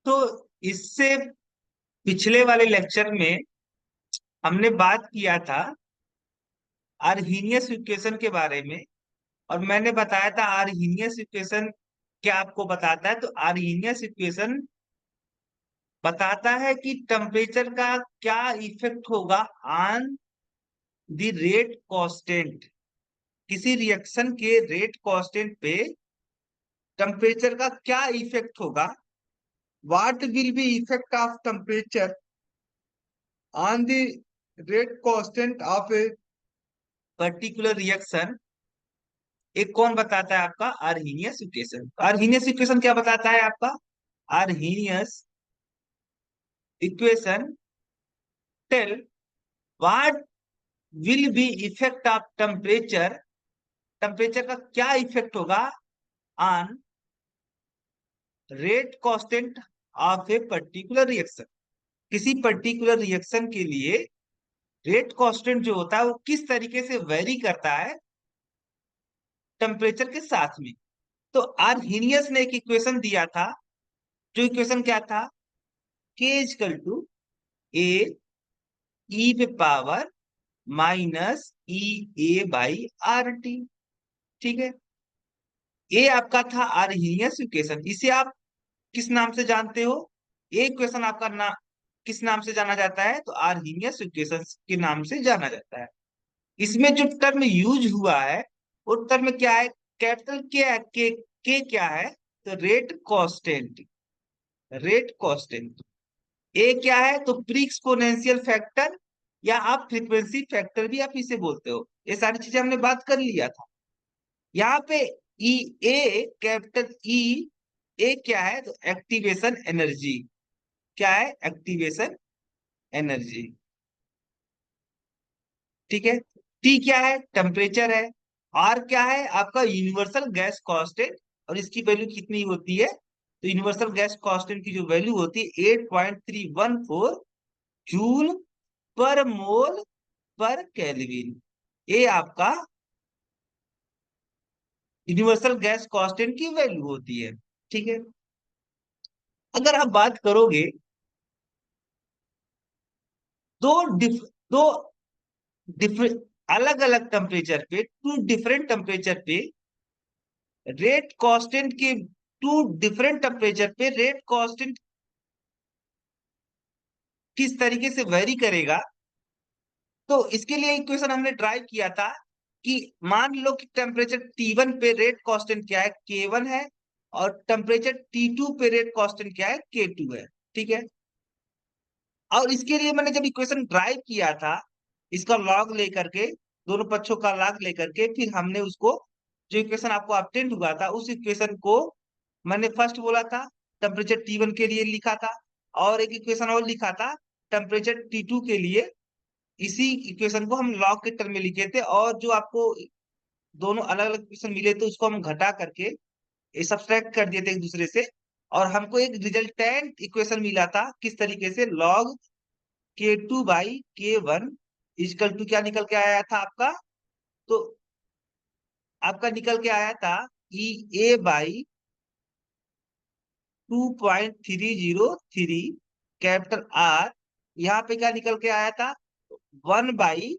तो इससे पिछले वाले लेक्चर में हमने बात किया था आर्हीनियस इक्वेशन के बारे में। और मैंने बताया था आर्हीनियस इक्वेशन क्या आपको बताता है। तो आर्हीनियस इक्वेशन बताता है कि टेम्परेचर का क्या इफेक्ट होगा ऑन द रेट कांस्टेंट। किसी रिएक्शन के रेट कांस्टेंट पे टेम्परेचर का क्या इफेक्ट होगा। What will be effect of temperature on the rate constant of a particular reaction. एक कौन बताता है आपका आर्हीनियस इक्वेशन। आर्हीनियस इक्वेशन क्या बताता है आपका। Arrhenius equation tell what will be effect of temperature. Temperature का क्या इफेक्ट होगा on rate constant of a particular reaction. किसी पर्टिकुलर रिएक्शन के लिए रेट कांस्टेंट जो होता है वो किस तरीके से वेरी करता है टेम्परेचर के साथ में। तो आर्हीनियस ने एक इक्वेशन दिया था। जो इक्वेशन क्या था, के इजकल टू ए ई पे power minus E A by R T. ठीक है, ये आपका था आर्हीनियस इक्वेशन। इसे आप किस नाम से जानते हो। ये इक्वेशन आपका किस नाम से जाना जाता है, तो आर्हीनियस इक्वेशन के नाम से जाना जाता है। इसमें जो टर्म यूज हुआ है वो टर्म क्या है, कैपिटल के क्या है, तो रेट कांस्टेंट। रेट कांस्टेंट ए क्या है, तो प्री एक्सपोनेंशियल फैक्टर या आप फ्रीक्वेंसी फैक्टर भी आप इसे बोलते हो। ये सारी चीजें हमने बात कर लिया था। यहाँ पे ई ए कैपिटल ई ए क्या है, तो एक्टिवेशन एनर्जी। क्या है, एक्टिवेशन एनर्जी। ठीक है, टी क्या है, टेम्परेचर है। आर क्या है, आपका यूनिवर्सल गैस कांस्टेंट। और इसकी वैल्यू कितनी होती है, तो यूनिवर्सल गैस कांस्टेंट की जो वैल्यू होती है 8.314 जूल पर मोल पर केल्विन। ये आपका यूनिवर्सल गैस कांस्टेंट की वैल्यू होती है। ठीक है, अगर आप बात करोगे दो दो डिफरेंट अलग अलग टेम्परेचर पे, टू डिफरेंट टेम्परेचर पे रेट कांस्टेंट के, टू डिफरेंट टेम्परेचर पे रेट कांस्टेंट किस तरीके से वेरी करेगा। तो इसके लिए इक्वेशन हमने ड्राइव किया था कि मान लो कि टेम्परेचर T1 पे रेट कांस्टेंट क्या है, K1 है। और टेम्परेचर T2 पे रेट कांस्टेंट क्या है, K2 है। ठीक है, और इसके लिए मैंने जब इक्वेशन ड्राइव किया था, इसका लॉग लेकर के, दोनों पक्षों का लॉग लेकर के, फिर हमने उसको, जो इक्वेशन आपको ऑब्टेन हुआ था उस इक्वेशन को मैंने फर्स्ट बोला था टेम्परेचर T1 के लिए लिखा था। और एक इक्वेशन और लिखा था टेम्परेचर T2 के लिए। इसी इक्वेशन को हम लॉग के टर्म में लिखे थे। और जो आपको दोनों अलग अलग इक्वेशन मिले थे उसको हम घटा करके सब्सट्रैक्ट कर दिए थे एक दूसरे से। और हमको एक रिजल्टेंट इक्वेशन मिला था किस तरीके से, लॉग K2/K1 इजकल टू क्या निकल के आया था आपका, तो आपका निकल के आया था EA/2.303 कैपिटल आर। यहाँ पे क्या निकल के आया था, 1/1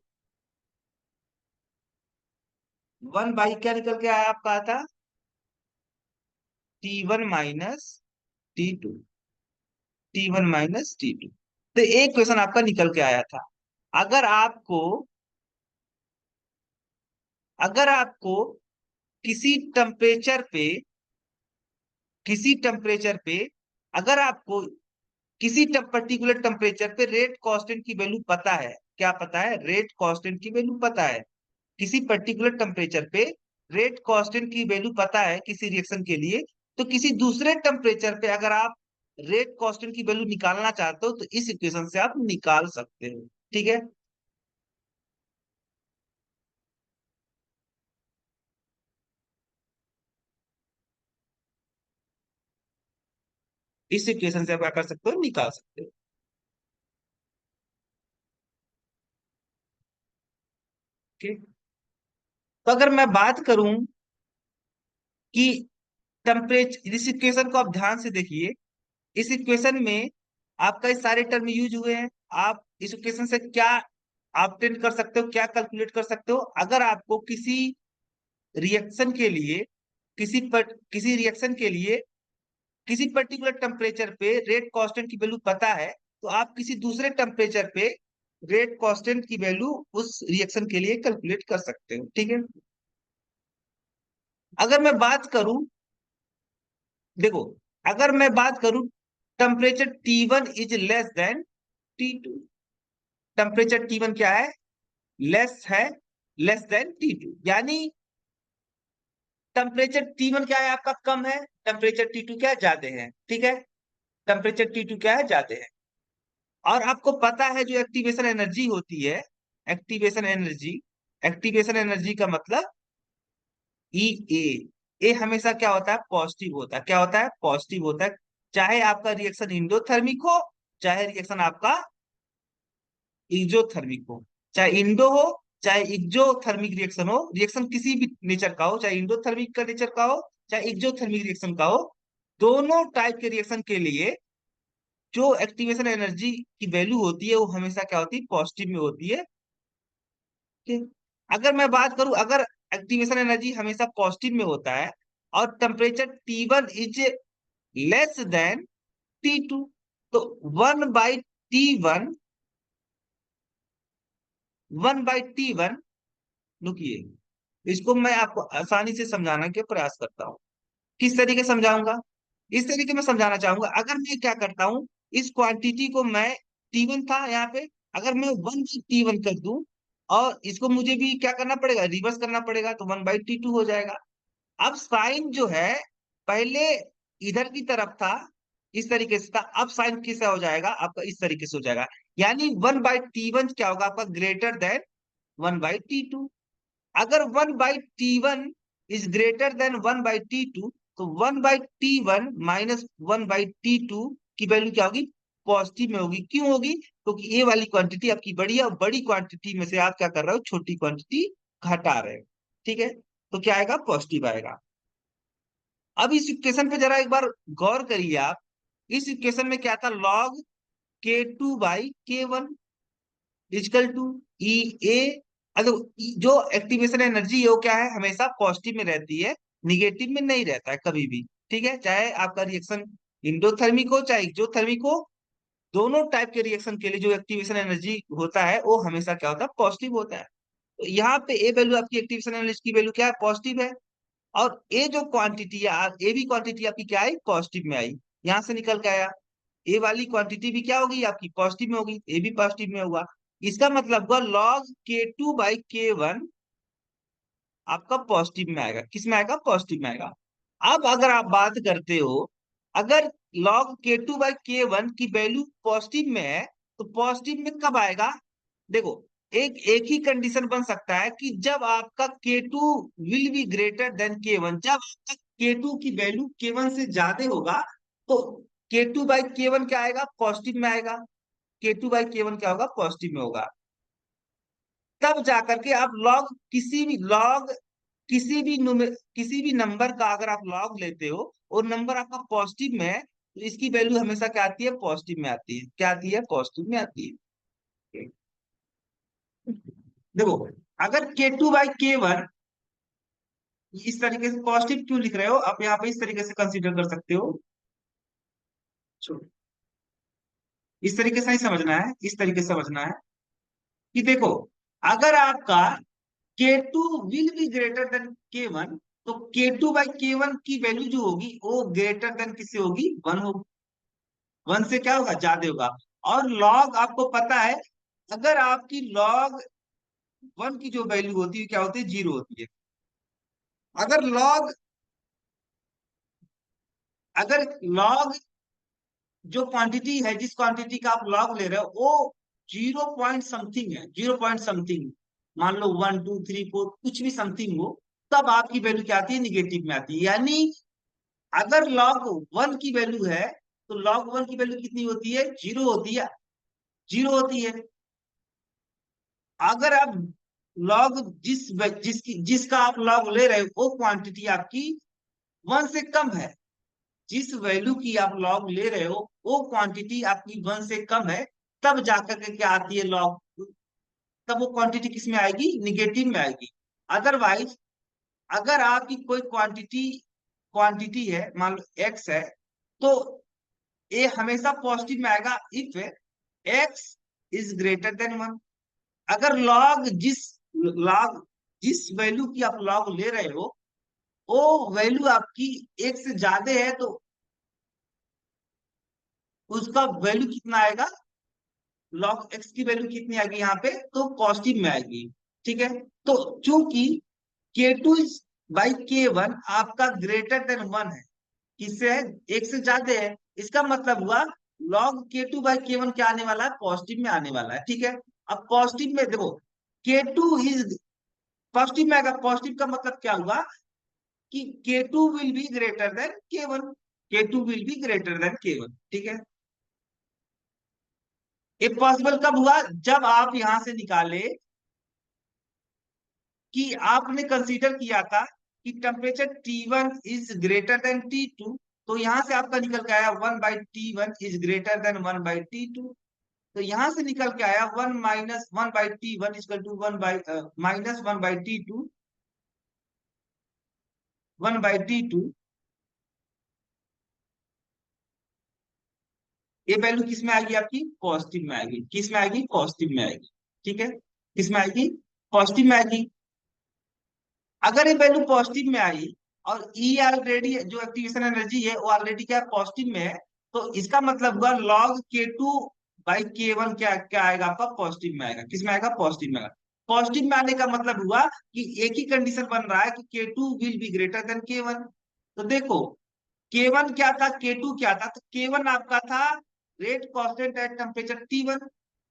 क्या निकल के आया आपका था, T1 - T2। T1 - T2, तो एक क्वेश्चन आपका निकल के आया था। अगर आपको अगर आपको किसी टेम्परेचर पे किसी टेम्परेचर पे अगर आपको किसी पर्टिकुलर टेम्परेचर पे रेट कांस्टेंट की वैल्यू पता है, क्या पता है, रेट कांस्टेंट की वैल्यू पता है। किसी पर्टिकुलर टेम्परेचर पे रेट कांस्टेंट की वैल्यू पता है किसी रिएक्शन के लिए, तो किसी दूसरे टेम्परेचर पे अगर आप रेट कांस्टेंट की वैल्यू निकालना चाहते हो तो इस इक्वेशन से आप निकाल सकते हो। ठीक है, इस इक्वेशन से आप क्या कर सकते हो, निकाल सकते हो। ठीक, तो अगर मैं बात करूं कि टेम्परेचर, इस इक्वेशन को आप ध्यान से देखिए इस इक्वेशन में आपका इस सारे टर्म यूज हुए हैं। आप इस इक्वेशन से क्या ऑब्टेन कर सकते हो, क्या कैलकुलेट कर सकते हो? अगर आपको किसी रिएक्शन के लिए किसी रिएक्शन के लिए किसी पर्टिकुलर टेम्परेचर पे रेट कांस्टेंट की वैल्यू पता है, तो आप किसी दूसरे टेम्परेचर पे रेट कांस्टेंट की वैल्यू उस रिएक्शन के लिए कैलकुलेट कर सकते हो। ठीक है, अगर मैं बात करूं, देखो, अगर मैं बात करूं, temperature T1 is less than T2। Temperature T1 क्या है? लेस देन T2, यानी टेम्परेचर T1 क्या है आपका? कम है। टेम्परेचर T2 क्या है? ज्यादा है। ठीक है, टेम्परेचर T2 क्या है? ज्यादा है। और आपको पता है जो एक्टिवेशन एनर्जी होती है, एक्टिवेशन एनर्जी एक्टिवेशन एनर्जी का मतलब ई ए। ए हमेशा क्या होता है? पॉजिटिव होता है। क्या होता है? पॉजिटिव होता है। चाहे आपका रिएक्शन इंडोथर्मिक हो, चाहे रिएक्शन आपका इक्जोथर्मिक हो। चाहे इंडो हो, चाहे इक्जोथर्मिक रिएक्शन हो, रिएक्शन किसी भी नेचर का हो, चाहे इंडोथर्मिक का नेचर का हो, चाहे इक्जोथर्मिक रिएक्शन का हो, दोनों टाइप के रिएक्शन के लिए जो एक्टिवेशन एनर्जी की वैल्यू होती है वो हमेशा क्या होती है? पॉजिटिव में होती है। ठीक है? अगर मैं बात करूं, अगर एक्टिवेशन एनर्जी हमेशा पॉजिटिव में होता है और temperature T1 is less than T2, तो 1/T1 रुकिए, इसको मैं आपको आसानी से समझाने के प्रयास करता हूँ। किस तरीके समझाऊंगा? इस तरीके में समझाना चाहूंगा। अगर मैं क्या करता हूँ, इस क्वांटिटी को मैं T1 था यहाँ पे, अगर मैं 1/T1 कर दूं और इसको मुझे भी क्या करना पड़ेगा? रिवर्स करना पड़ेगा, तो 1/T2 हो जाएगा। अब साइन जो है, पहले इधर की तरफ था, इस तरीके से था, अब साइन कैसा हो जाएगा आपका? इस तरीके से हो जाएगा। यानी 1/T1 क्या होगा आपका? Greater than 1/T2। अगर 1/T1 is greater than 1/T2, तो 1/T1 माइनस 1/T2 की वैल्यू क्या होगी? पॉजिटिव में होगी। क्यों होगी? क्योंकि ये वाली क्वांटिटी आपकी बड़ी है और बड़ी क्वांटिटी में से आप क्या कर रहे हो? छोटी क्वांटिटी घटा रहे हो। ठीक है, तो क्या आएगा? पॉजिटिव आएगा। अब इस इक्वेशन पे जरा एक बार गौर करिए आप। इस इक्वेशन में क्या था? लॉग K2/K1 इजकल टू ई ए। अगर जो एक्टिवेशन एनर्जी है वो क्या है? हमेशा पॉजिटिव में रहती है, निगेटिव में नहीं रहता है कभी भी। ठीक है, चाहे आपका रिएक्शन इंडोथर्मिक हो चाहे एक्सोथर्मिक हो, दोनों टाइप के रिएक्शन के लिए जो एक्टिवेशन एनर्जी होता है वो हमेशा क्या होता है? पॉजिटिव होता है। तो यहाँ पे ए वैल्यू आपकी एक्टिवेशन एनर्जी की वैल्यू क्या है? पॉजिटिव है। और ए जो क्वांटिटी है, ए भी क्वांटिटी आपकी क्या आई? पॉजिटिव में आई, यहां से निकल के आया। ए वाली क्वांटिटी भी क्या होगी आपकी? पॉजिटिव में होगी, ए भी पॉजिटिव में होगा। इसका मतलब हुआ लॉग K2/K1 आपका पॉजिटिव में आएगा। किस में आएगा? पॉजिटिव में आएगा। अब अगर आप बात करते हो, अगर लॉग K2/K1 की वैल्यू पॉजिटिव में है, तो पॉजिटिव में कब आएगा? देखो, एक एक ही कंडीशन बन सकता है कि जब आपका K2 will be greater than K1। जब आपका K2 की वैल्यू K1 से ज्यादा होगा, तो K2/K1 क्या आएगा? पॉजिटिव में आएगा। K2/K1 क्या होगा? पॉजिटिव में होगा। तब जाकर के आप किसी भी नंबर का अगर आप लॉग लेते हो और नंबर आपका पॉजिटिव में है, तो इसकी वैल्यू हमेशा क्या आती है? पॉजिटिव में आती है। क्या आती है? पॉजिटिव में आती है। देखो, अगर K2/K1 इस तरीके से पॉजिटिव क्यों लिख रहे हो आप? यहाँ पे इस तरीके से कंसीडर कर सकते हो। छोड़ो, इस तरीके से नहीं समझना है, इस तरीके से समझना है कि देखो, अगर आपका K2 will be greater than K1, तो K2/K1 की वैल्यू जो होगी वो ग्रेटर देन किससे होगी? 1 होगी। 1 से क्या होगा? ज्यादा होगा। और लॉग आपको पता है, अगर आपकी लॉग 1 की जो वैल्यू होती है क्या होती है? 0 होती है। अगर लॉग अगर लॉग जो क्वांटिटी है, जिस क्वांटिटी का आप लॉग ले रहे हो, वो 0 पॉइंट समथिंग है, 0 पॉइंट समथिंग, मान लो 1 2 3 4 कुछ भी समथिंग हो, तब आपकी वैल्यू क्या आती है? निगेटिव में आती है। यानी अगर लॉग 1 की वैल्यू है, तो लॉग 1 की वैल्यू कितनी होती है? 0 होती है। 0 होती है। अगर आप लॉग जिसका आप लॉग ले रहे हो वो क्वांटिटी आपकी 1 से कम है, जिस वैल्यू की आप लॉग ले रहे हो वो क्वांटिटी आपकी 1 से कम है, तब जाकर के क्या आती है लॉग, तब वो क्वांटिटी किस में आएगी, निगेटिव में आएगी। अदरवाइज अगर आपकी कोई क्वांटिटी क्वांटिटी है, मान लो एक्स है, तो ये हमेशा पॉजिटिव में आएगा if x is greater than 1। अगर लॉग जिस वैल्यू की आप लॉग ले रहे हो वो वैल्यू आपकी एक से ज्यादा है, तो उसका वैल्यू कितना आएगा, लॉग एक्स की वैल्यू कितनी आएगी यहाँ पे, तो पॉजिटिव में आएगी। ठीक है, तो चूंकि K2 बाई K1 आपका ग्रेटर देन 1 है, किससे है, एक से ज्यादा है, इसका मतलब हुआ लॉग K2 बाई K1 क्या आने वाला है, पॉजिटिव में आने वाला है। ठीक है, अब पॉजिटिव में देखो K2 इज पॉजिटिव में आएगा, पॉजिटिव का मतलब क्या हुआ कि K2 will be greater than K1, K2 will be greater than K1। ठीक है, ये पॉसिबल कब हुआ, जब आप यहां से निकाले कि आपने कंसीडर किया था कि temperature T1 is greater than T2, तो यहां से आपका निकल के आया 1/T1 is greater than 1/T2। तो यहां से निकल के आया 1 minus 1/T1 equal to 1/-1/T2, 1/T2। ये वैल्यू किस में आएगी आपकी, पॉजिटिव में आएगी, किस में आएगी, पॉजिटिव में आएगी। ठीक है, किस में आएगी, पॉजिटिव में आएगी। अगर ये वैल्यू पॉजिटिव में आई और ई ऑलरेडी जो एक्टिवेशन एनर्जी है वो ऑलरेडी क्या पॉजिटिव में है, तो इसका मतलब हुआ लॉग K2 बाई K1 क्या क्या आएगा आपका, पॉजिटिव में आएगा, किस में आएगा, पॉजिटिव में आएगा। पॉजिटिव में आने का मतलब हुआ कि एक ही कंडीशन बन रहा है कि K2 will be greater than K1। तो देखो K1 क्या था, K2 क्या था, तो K1 आपका था rate constant at temperature T1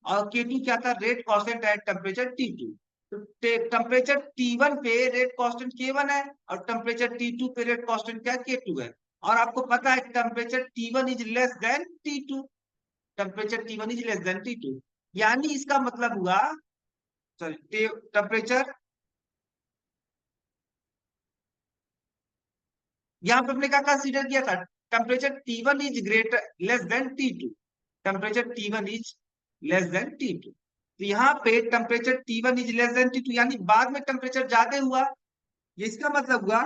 और K2 क्या था, rate constant at temperature T2। तो टेम्परेचर T1 पे रेट कांस्टेंट K1 है और टेम्परेचर T2 पे रेट कांस्टेंट क्या K2 है। और आपको पता है temperature T1 is less than T2, temperature T1 is less than T2, यानी इसका मतलब हुआ, सॉरी, टेम्परेचर यहाँ पे हमने क्या कंसीडर किया था, temperature T1 is greater less than T2, temperature T1 is less than T2। तो यहाँ पे temperature T1 is less than T2 यानी बाद में टेम्परेचर ज्यादा हुआ। ये इसका मतलब हुआ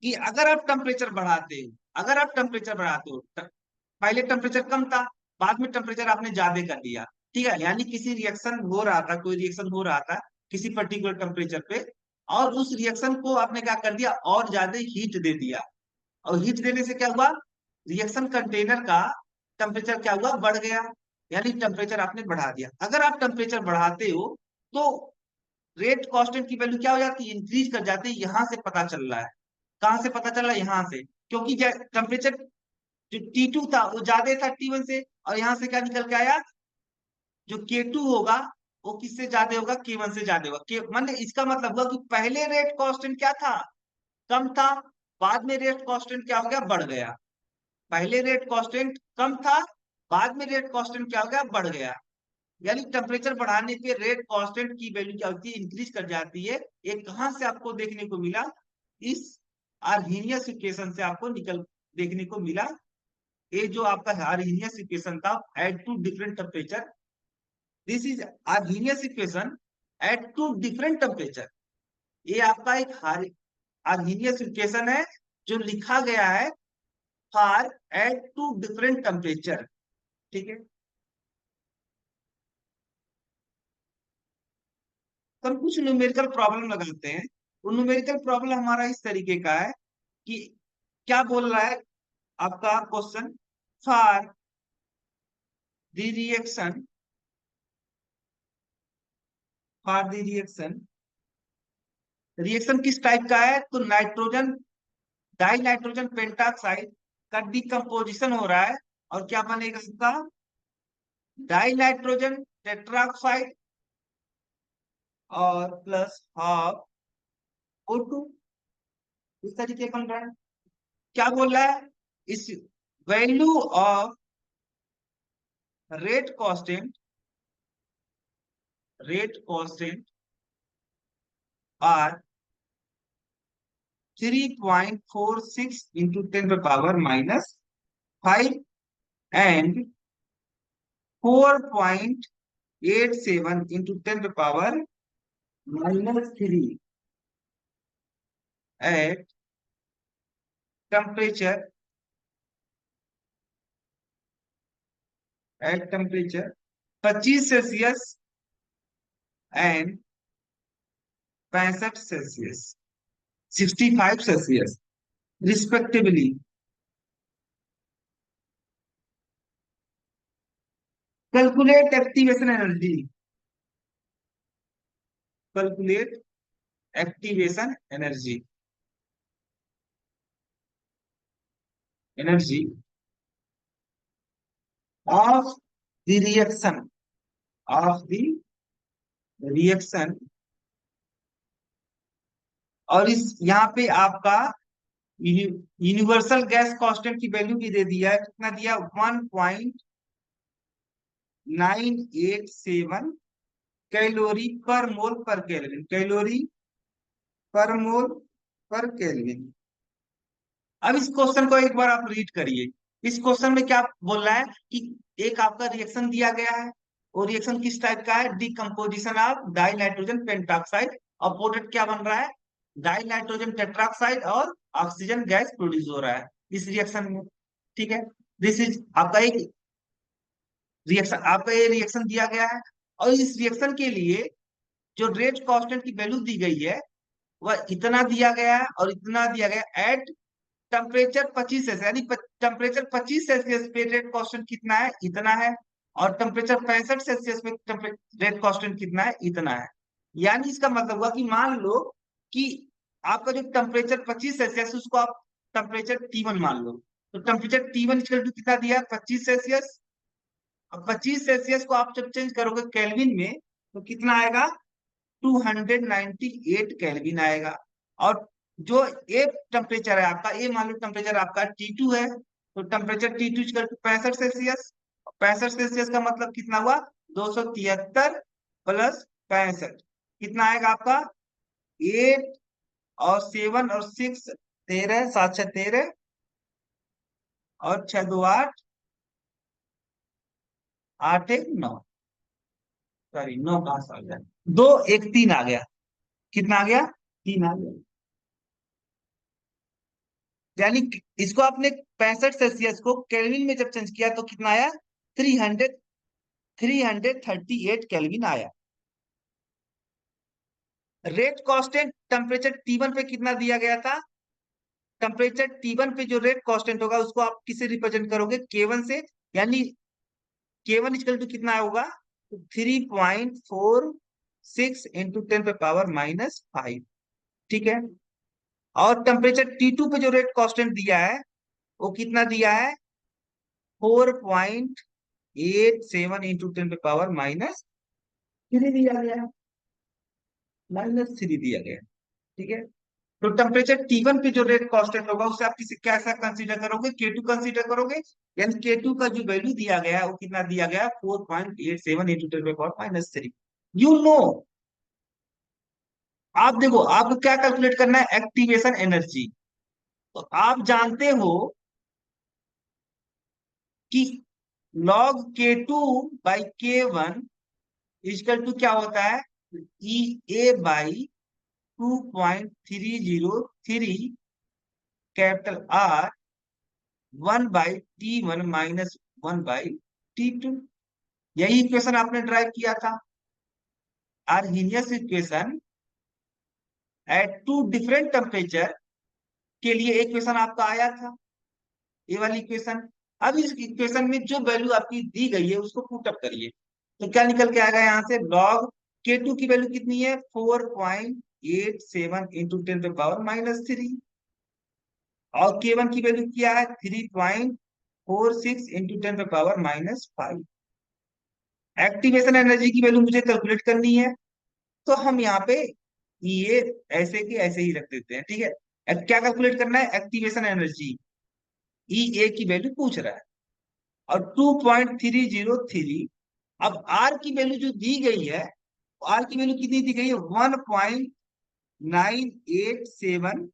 कि अगर आप टेम्परेचर बढ़ाते हो, अगर आप टेम्परेचर बढ़ाते हो, पहले टेम्परेचर कम था, बाद में टेम्परेचर आपने ज्यादा कर दिया। ठीक है, यानी किसी रिएक्शन हो रहा था, कोई रिएक्शन हो रहा था किसी पर्टिकुलर टेम्परेचर पे, और उस रिएक्शन को आपने क्या कर दिया, और ज्यादा हीट दे दिया, और हीट देने से क्या हुआ, रिएक्शन कंटेनर का टेम्परेचर क्या हुआ, बढ़ गया, यानी टेम्परेचर आपने बढ़ा दिया। अगर आप टेम्परेचर बढ़ाते हो तो रेट कांस्टेंट की वैल्यू क्या हो जाती है, इंक्रीज कर जाती है। यहां से पता चल रहा है, कहां से पता चल रहा है, यहाँ से, क्योंकि टेम्परेचर जो T2 था वो ज्यादा था T1 से, और यहाँ से क्या निकल के आया, जो K2 होगा वो किससे ज्यादा होगा, K1 से ज्यादा होगा। मान इसका मतलब हुआ कि पहले रेट कांस्टेंट क्या था, कम था, बाद में रेट कांस्टेंट क्या हो गया, बढ़ गया। पहले रेट कांस्टेंट कम था, बाद में रेट कांस्टेंट क्या हो गया, बढ़ गया। यानी टेम्परेचर बढ़ाने पे रेट कांस्टेंट की वैल्यू क्या होती है, इंक्रीज कर जाती है। ये कहां से आपको देखने को मिला, इस आर्हीनियस इक्वेशन से आपको निकल देखने को मिला। ये जो आपका आर्हीनियस इक्वेशन था at two different temperature, this is Arrhenius equation at two different temperature. ये आपका एक आर्हीनियस इक्वेशन है जो लिखा गया है for at two different temperature. ठीक है, तो हम कुछ न्यूमेरिकल प्रॉब्लम लगाते हैं। वो न्यूमेरिकल प्रॉब्लम हमारा इस तरीके का है कि क्या बोल रहा है आपका question, for the reaction, for the reaction, reaction किस टाइप का है, तो नाइट्रोजन डाई नाइट्रोजन पेंटाक्साइड का डिकम्पोजिशन हो रहा है, और क्या बनेगा इसका, डाई नाइट्रोजन टेट्राक्साइड और प्लस हाफ O2, इस तरीके बन रहा है। क्या बोल रहा है, इस value of rate constant, rate constant are 3.46 into 10 to the power -5 and 4.87 into 10 to the power -3 at temperature at temperature 25 Celsius and 65 Celsius 65 Celsius respectively. Calculate activation energy, calculate activation energy, energy of the reaction, of the reaction. और इस यहाँ पे आपका universal gas constant की value भी दे दिया है, कितना दिया, 1.987 कैलोरी पर मोल पर केल्विन, कैलोरी पर मोल पर केल्विन। अब इस क्वेश्चन को एक बार आप रीड करिए। इस क्वेश्चन में क्या बोल रहा है कि एक आपका रिएक्शन दिया गया है, और रिएक्शन किस टाइप का है, decomposition of die nitrogen pentoxide, और प्रोडक्ट क्या बन रहा है, डाई नाइट्रोजन टेट्राक्साइड और ऑक्सीजन गैस प्रोड्यूस हो रहा है इस रिएक्शन में। ठीक है, दिस इज आपका एक रिएक्शन, आपका ये रिएक्शन दिया गया है, और इस रिएक्शन के लिए जो रेट कांस्टेंट की वैल्यू दी गई है वह इतना दिया गया है और इतना दिया गया एट टेम्परेचर 25 सेल्सियस, यानी टेम्परेचर 25 सेल्सियस पे रेट कांस्टेंट कितना है, इतना है, और टेम्परेचर 65 सेल्सियस पे रेट कांस्टेंट कितना है, इतना है। यानी इसका मतलब हुआ कि मान लो कि आपका जो टेम्परेचर 25 सेल्सियस उसको आप टेम्परेचर T1 मान लो, तो टेम्परेचर T1 इक्वल टू कितना दिया, 25 सेल्सियस। अब 25 सेल्सियस को आप जब चेंज करोगे केल्विन में तो कितना आएगा, 298 केल्विन आएगा। और जो ए टेम्परेचर है आपका, ए मान लो टेम्परेचर आपका T2 है, तो temperature T2 equal to 65 Celsius. 65 Celsius का मतलब कितना हुआ, 273 प्लस 65 कितना आएगा आपका, 8 और 7 और 6 13, 7 6 13 और 6 2 8, 8 1 9, सॉरी 9 कहां से आ गया, 2 1 3 आ गया, कितना आ गया, 3 आ गया। यानी इसको आपने 65 सेल्सियस को केल्विन में जब चेंज किया तो कितना आया, 338 केल्विन आया। रेट कांस्टेंट टेम्परेचर T1 पे कितना दिया गया था, टेम्परेचर T1 पे जो रेट कांस्टेंट होगा उसको आप किसे रिप्रेजेंट करोगे, K1 से, यानी K1 इक्वल टू कितना होगा, 3.46 इंटू 10 to the power -5। ठीक है, और टेम्परेचर T2 पे जो रेट कांस्टेंट दिया है वो कितना दिया है, 4.87 इंटू 10 to the power -3 दिया गया, -3 दिया गया। ठीक है, तो टेम्परेचर T1 पे जो रेट कांस्टेंट होगा उसे आप किसी कैसा कंसीडर करोगे, K2 कंसीडर करोगे, यानी K2 का जो वैल्यू दिया गया है वो कितना दिया गया है, 4.87 into 10 to the power -3। You know, आप देखो आपको क्या कैलकुलेट करना है, एक्टिवेशन एनर्जी। तो आप जानते हो कि log K2/K1 इक्वल टू क्या होता है, EA/2.303 capital R 1/T1 -1/T2। यही इक्वेशन आपने ड्राइव किया था, Arrhenius equation at two different temperature के लिए इक्वेशन आपका आया था, ये वाली इक्वेशन। अब इस इक्वेशन में जो वैल्यू आपकी दी गई है उसको पुट अप करिए, तो क्या निकल के आएगा, यहाँ से लॉग K2 की वैल्यू कितनी है, 4.87 इंटू 10 to the power -3, और K1 की वैल्यू क्या है, 3.46 into 10 to the power -5। Activation energy की वैल्यू मुझे कैलकुलेट करनी है, तो हम यहाँ पे ये ऐसे की ऐसे ही रख देते हैं। ठीक है, क्या कैलकुलेट करना है, एक्टिवेशन एनर्जी, ई ए की वैल्यू पूछ रहा है, और 2.303। अब आर की वैल्यू जो दी गई है, आर की वैल्यू कितनी दी गई है, 1.987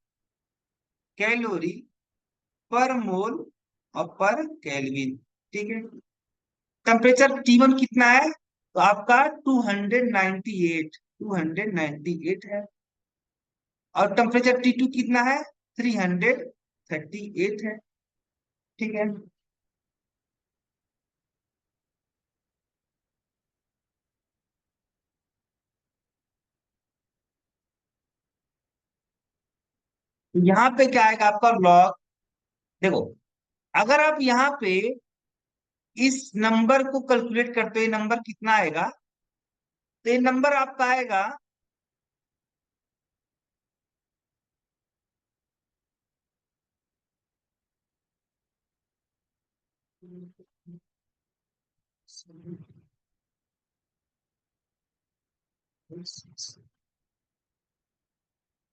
कैलोरी पर मोल और पर केल्विन। ठीक है। टेम्परेचर T1 कितना है? तो आपका 298, 298 है। और टेम्परेचर T2 कितना है? 338 है। ठीक है। यहाँ पे क्या आएगा आपका लॉग? देखो, अगर आप यहाँ पे इस नंबर को कैलकुलेट करते हो, ये नंबर कितना आएगा? तो ये नंबर आपका आएगा,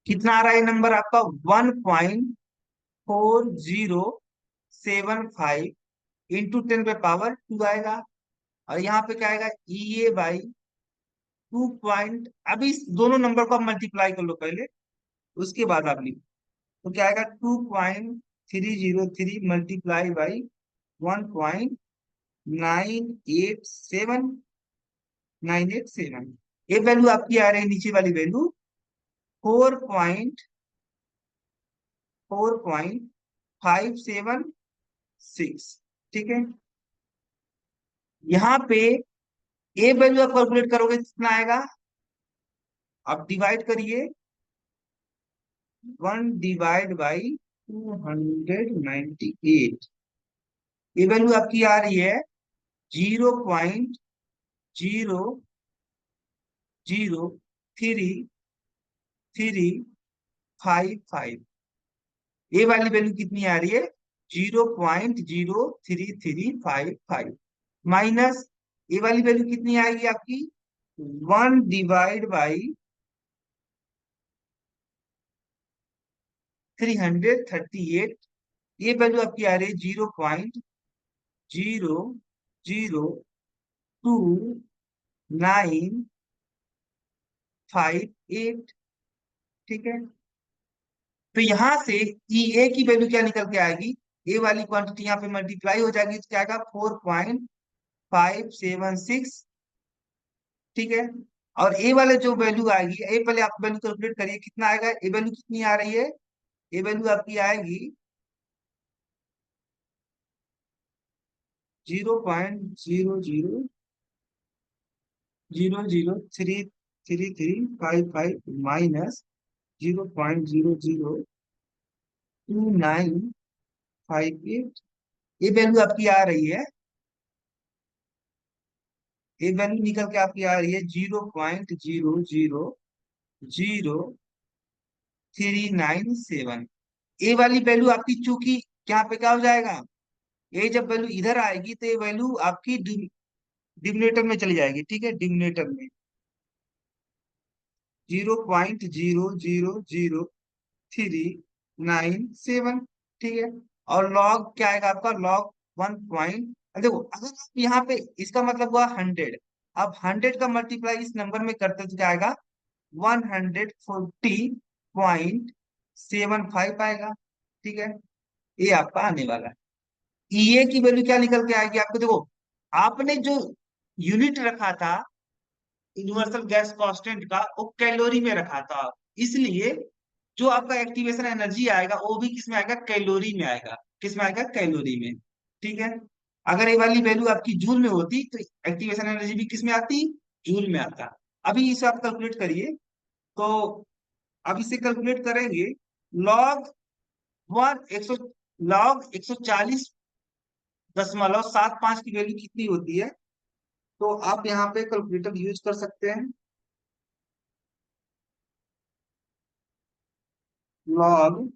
कितना आ रहा है नंबर आपका? 1.4075 इंटू 10 पे पावर 2 आएगा। और यहाँ पे क्या आएगा? EA/2 अभी इस दोनों नंबर को आप मल्टीप्लाई कर लो पहले, उसके बाद आप लिखो। तो क्या आएगा? 2.303 मल्टीप्लाई बाई 1.987 ये वैल्यू आपकी आ रही है, नीचे वाली वैल्यू 4.576। ठीक है। यहाँ पे ए वैल्यू आप कैलकुलेट करोगे कितना आएगा? आप डिवाइड करिए, 1/298। ये वैल्यू आपकी आ रही है 0.00355। ये वाली वैल्यू कितनी आ रही है? 0.03355 माइनस ये वाली वैल्यू कितनी आएगी आपकी? 1/338। ये वैल्यू आपकी आ रही है 0.00298। ठीक है। तो यहां से ई ए की वैल्यू क्या निकल के आएगी? ए वाली क्वांटिटी यहाँ पे मल्टीप्लाई हो जाएगी, तो क्या आएगा? 4.576। ठीक है। और ए वाले जो वैल्यू आएगी, ए पहले आप वैल्यू कैलकुलेट करिए कितना आएगा। ए वैल्यू कितनी आ रही है? ए वैल्यू आपकी आएगी 0.0003355 माइनस 0.00298। ये वैल्यू आपकी आ रही है, ये वैल्यू निकल के आपकी आ रही है 0.0000397। ए वाली वैल्यू आपकी चूंकि यहाँ पे क्या हो जाएगा, ये जब वैल्यू इधर आएगी तो ये वैल्यू आपकी डिनोमिनेटर में चली जाएगी। ठीक है, डिनोमिनेटर में 0.0000397। ठीक है। और लॉग क्या आएगा आपका? लॉग 1 देखो, अगर आप यहाँ पे इसका मतलब हुआ 100, अब 100 का मल्टीप्लाई इस नंबर में करते तो क्या आएगा? 140.75 आएगा। ठीक है। ये आपका आने वाला है। ईए की वैल्यू क्या निकल के आएगी आपको? देखो, आपने जो यूनिट रखा था यूनिवर्सल गैस कांस्टेंट का, वो कैलोरी में रखा था, इसलिए जो आपका एक्टिवेशन एनर्जी आएगा वो भी किस में आएगा? कैलोरी में आएगा। किस में आएगा? कैलोरी में। ठीक है। अगर ये वाली वैल्यू आपकी जूल में होती तो एक्टिवेशन एनर्जी भी किस में आती? जूल में आता। अभी इसे आप कैलकुलेट करिए। तो अब इसे कैलकुलेट करेंगे, लॉग वन एक सौ लॉग 140.75 की वैल्यू कितनी होती है? तो आप यहाँ पे कैलकुलेटर यूज कर सकते हैं। लॉग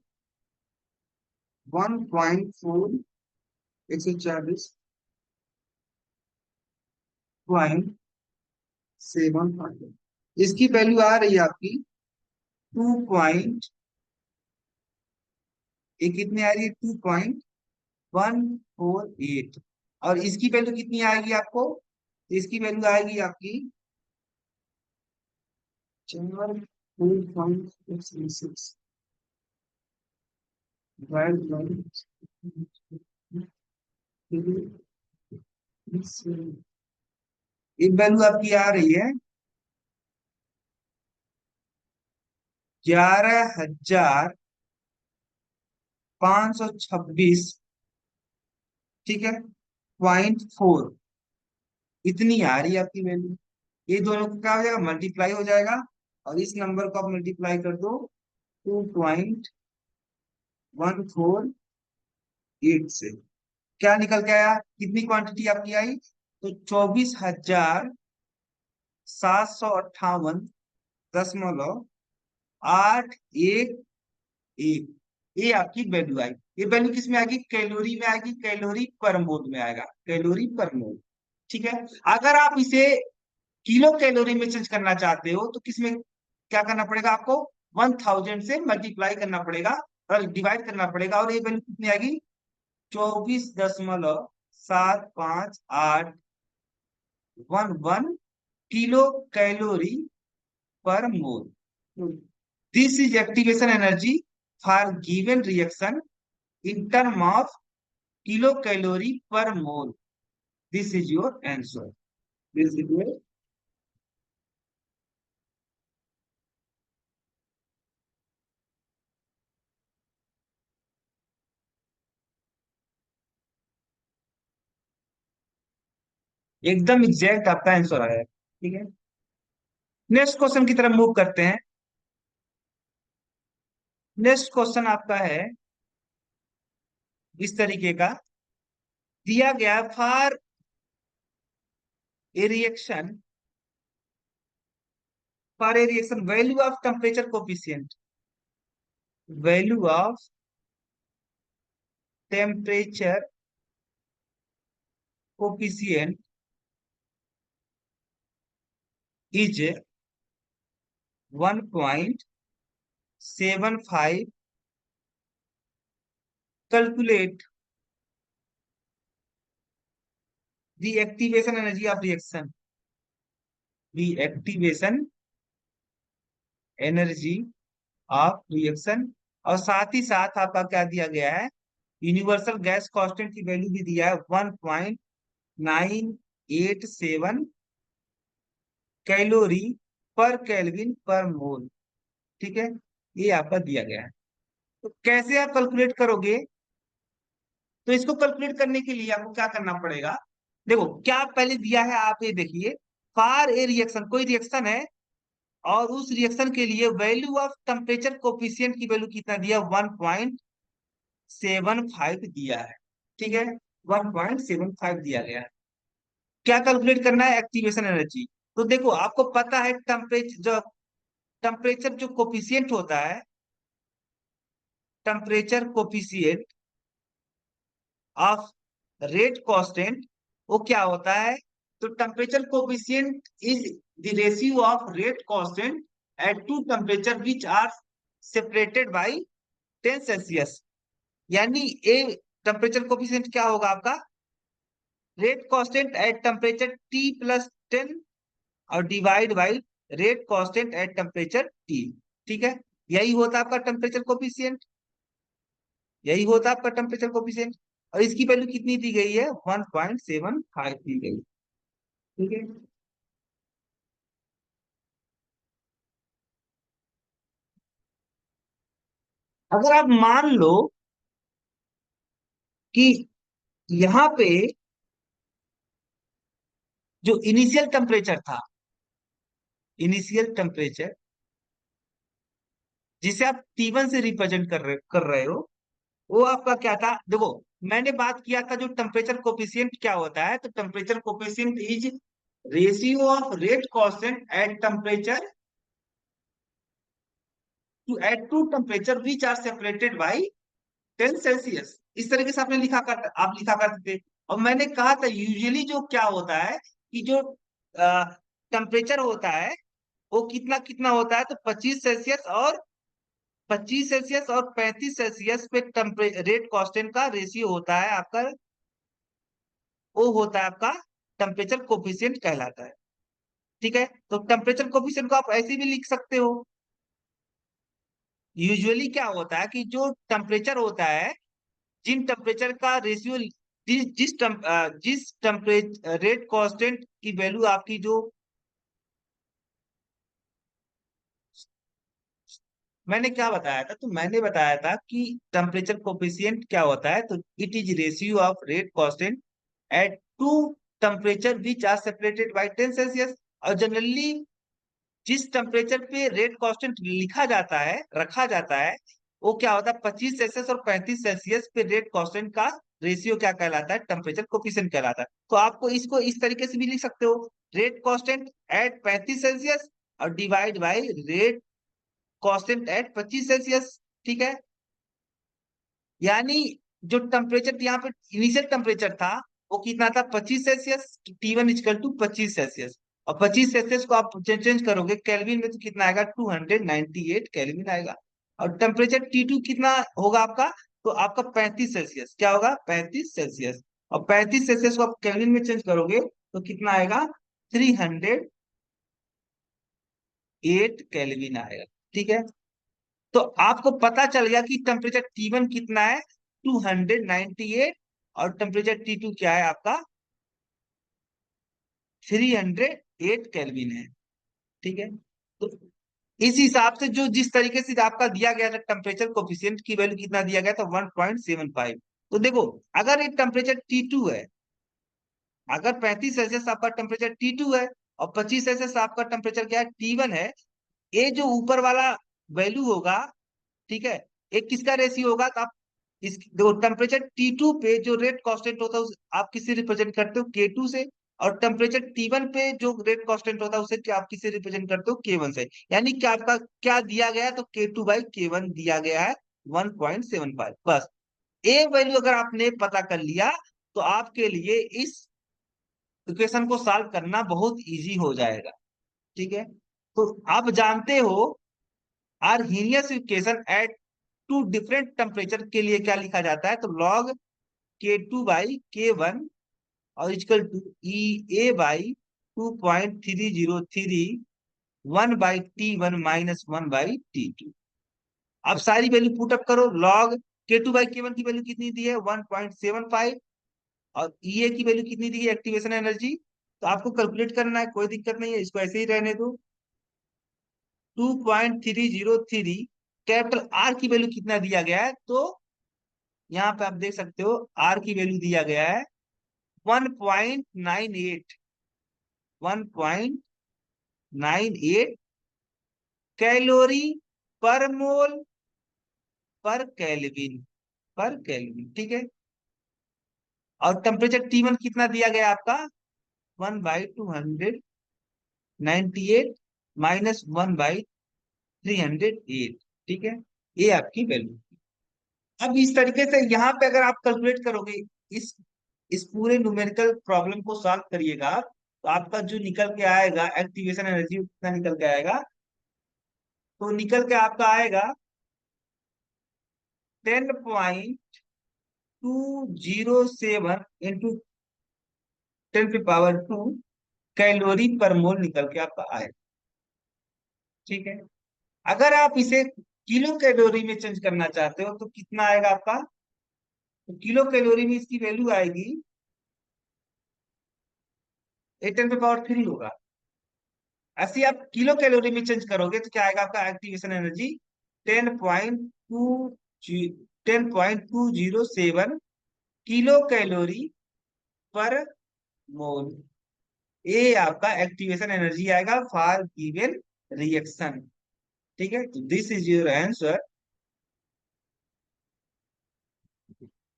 1.4 140.75, इसकी वैल्यू आ रही है आपकी 2 ये कितनी आ रही है? 2.148। और इसकी वैल्यू कितनी आएगी आपको? इसकी वैल्यू आएगी आपकी 4.456। डिवाइड बाय ये वैल्यू आपकी आ रही है 11,526, ठीक है, 0.4, इतनी आ रही है आपकी वैल्यू। ये दोनों को क्या हो जाएगा, मल्टीप्लाई हो जाएगा, और इस नंबर को आप मल्टीप्लाई कर दो 2.14 से, क्या निकल के आया, कितनी क्वांटिटी आपकी आई, तो 24,758.811, ये आपकी वैल्यू आई। ये वैल्यू किस में आएगी, कैलोरी में आएगी, कैलोरी पर मोल में आएगा, कैलोरी पर मोल। ठीक है, अगर आप इसे किलो कैलोरी में चेंज करना चाहते हो तो किसमें क्या करना पड़ेगा आपको, 1000 से मल्टीप्लाई करना पड़ेगा और डिवाइड करना पड़ेगा, और ये वैल्यू कितनी आएगी, 24,75811 kilo calorie per mole. This is activation energy for given reaction in term of kilo calorie per mole. This is your answer, this is your. एकदम एग्जैक्ट आपका आंसर आया है, ठीक है। नेक्स्ट क्वेश्चन की तरफ मूव करते हैं। नेक्स्ट क्वेश्चन आपका है इस तरीके का, दिया गया for a reaction, for a reaction value of temperature coefficient, value of temperature coefficient is 1.75, calculate the activation energy of reaction, the activation energy of reaction, और साथ ही साथ आपका क्या दिया गया है, यूनिवर्सल गैस कांस्टेंट की वैल्यू भी दिया है 1.987 कैलोरी पर केल्विन पर मोल, ठीक है, ये आपका दिया गया है। तो कैसे आप कैलकुलेट करोगे, तो इसको कैलकुलेट करने के लिए आपको क्या करना पड़ेगा, देखो क्या पहले दिया है, आप ये देखिए, फॉर ए रिएक्शन, कोई रिएक्शन है और उस रिएक्शन के लिए वैल्यू ऑफ टेम्परेचर कोफिशिएंट की वैल्यू कितना दिया, 1.75 दिया है, ठीक है, 1.75 दिया गया है। क्या कैलकुलेट करना है, एक्टिवेशन एनर्जी। तो देखो आपको पता है टेम्परेचर जो कोफिशिएंट होता है, temperature coefficient of rate constant, वो क्या होता है, तो temperature coefficient is the ratio of rate constant at two temperature which are separated by 10 Celsius, यानी ए टेम्परेचर कोफिशिएंट क्या होगा आपका, rate constant at temperature T+10 और divide by rate constant at temperature T, ठीक है, यही होता है आपका टेम्परेचर कोफिशिएंट, यही होता है आपका टेम्परेचर कोफिशिएंट, और इसकी वैल्यू कितनी दी गई है, 1.75 दी गई, ठीक है। अगर आप मान लो कि यहाँ पे जो इनिशियल टेम्परेचर था, इनिशियल टेम्परेचर जिसे आप T1 से रिप्रेजेंट कर रहे हो, वो आपका क्या था, देखो मैंने बात किया था जो टेम्परेचर कोफिशिएंट क्या होता है, तो temperature coefficient is ratio of rate constant at temperature two at two temperature which are separated by 10 Celsius, इस तरीके से आपने आप लिखा करते थे। और मैंने कहा था यूजुअली जो क्या होता है कि जो टेम्परेचर होता है वो कितना कितना होता है, तो 25 सेल्सियस और 35 सेल्सियस पे रेट कांस्टेंट का रेशियो होता है आपका, वो होता है आपका टेम्परेचर कोफिशिएंट कहलाता है, ठीक है। तो टेम्परेचर कोफिशिएंट को आप ऐसे भी लिख सकते हो, यूजुअली क्या होता है कि जो टेम्परेचर होता है, जिन टेम्परेचर का रेशियो, जिस टेम्परेचर रेट कांस्टेंट की वैल्यू आपकी जो, मैंने क्या बताया था, तो मैंने बताया था कि टेम्परेचर कोफिशिएंट क्या होता है, तो it is ratio of rate constant at two temperature which are separated by 10 Celsius. और जनरली जिस टेम्परेचर पे रेट कांस्टेंट लिखा जाता है, रखा जाता है, वो क्या होता है, 25 सेल्सियस और 35 सेल्सियस पे रेट कांस्टेंट का रेशियो क्या कहलाता है, टेम्परेचर कोफिशिएंट कहलाता है। तो आपको इसको इस तरीके से भी लिख सकते हो, रेट कांस्टेंट एट 35 सेल्सियस और divide by rate constant eight 25 Celsius. ठीक है, यानी जो टेम्परेचर यहाँ पे इनिशियल टेम्परेचर था वो कितना था, 25 Celsius, T1 equal to 25 Celsius. और 25 सेल्सियस को आप चेंज करोगे केल्विन में तो कितना आएगा, 298 केल्विन आएगा। और टेम्परेचर T2 कितना होगा आपका, तो आपका 35 सेल्सियस, क्या होगा, 35 सेल्सियस। और 35 सेल्सियस को आप केल्विन में चेंज करोगे तो कितना आएगा, 308 केल्विन आएगा। ठीक है, तो आपको पता चल गया कि टेम्परेचर T1 कितना है, 298, और टेम्परेचर T2 क्या है आपका, 308 केल्विन है। ठीक है, तो इस हिसाब से जो जिस तरीके से आपका दिया गया था टेम्परेचर कोफिशिएंट की वैल्यू कितना दिया गया था, 1.75। तो देखो, अगर ये टेम्परेचर T2 है, अगर 35 सेल्सियस आपका टेम्परेचर T2 है और 25 सेल्सियस आपका टेम्परेचर क्या है, T1 है, ये जो ऊपर वाला वैल्यू होगा, ठीक है, एक किसका रेशियो होगा, तो आप इस देखो टेम्परेचर T2 पे जो रेट कांस्टेंट होता है आप किसे रिप्रेजेंट करते हो, K2 से। और टेम्परेचर T1 पे जो रेट कांस्टेंट होता है उसे क्या आप किसे रिप्रेजेंट करते हो, K1 से। यानी कि आपका क्या दिया गया है, तो K2/K1 दिया गया है 1.75। बस एक वैल्यू अगर आपने पता कर लिया तो आपके लिए इस इक्वेशन को सॉल्व करना बहुत इजी हो जाएगा। ठीक है, तो आप जानते हो Arrhenius equation at two different temperature के लिए क्या लिखा जाता है, तो लॉग K2/K1 और equal to EA/2.303 1/T1 - 1/T2। अब सारी वैल्यू पुट अप करो, लॉग K2/K1 की वैल्यू कितनी दी है, 1.75, और EA की वैल्यू कितनी दी है, एक्टिवेशन एनर्जी। तो आपको कैलकुलेट करना है, कोई दिक्कत नहीं है, इसको ऐसे ही रहने दो। 2.303, कैपिटल आर की वैल्यू कितना दिया गया है, तो यहाँ पे आप देख सकते हो आर की वैल्यू दिया गया है 1.98, 1.98 कैलोरी पर मोल पर केल्विन। ठीक है, और टेम्परेचर T1 कितना दिया गया आपका, 1/298 -1/308। ठीक है, ये आपकी वैल्यू। अब इस तरीके से यहाँ पे अगर आप कैलकुलेट करोगे, इस इस पूरे न्यूमेरिकल प्रॉब्लम को सॉल्व करिएगा, तो आपका जो निकल के आएगा एक्टिवेशन एनर्जी कितना निकल के आएगा, तो निकल के आपका आएगा 10.207 इंटू 10 की पावर 2 कैलोरी पर मोल निकल के आपका आएगा। ठीक है, अगर आप इसे किलो कैलोरी में चेंज करना चाहते हो तो कितना आएगा आपका, तो किलो कैलोरी में इसकी वैल्यू आएगी 10 की पावर 3 होगा। ऐसे आप किलो कैलोरी में चेंज करोगे तो क्या आएगा आपका activation energy, 10.207 kilo calorie per मोल। ये आपका एक्टिवेशन एनर्जी आएगा फॉर गिवन रिएक्शन। ठीक है, तो दिस इज योर आंसर।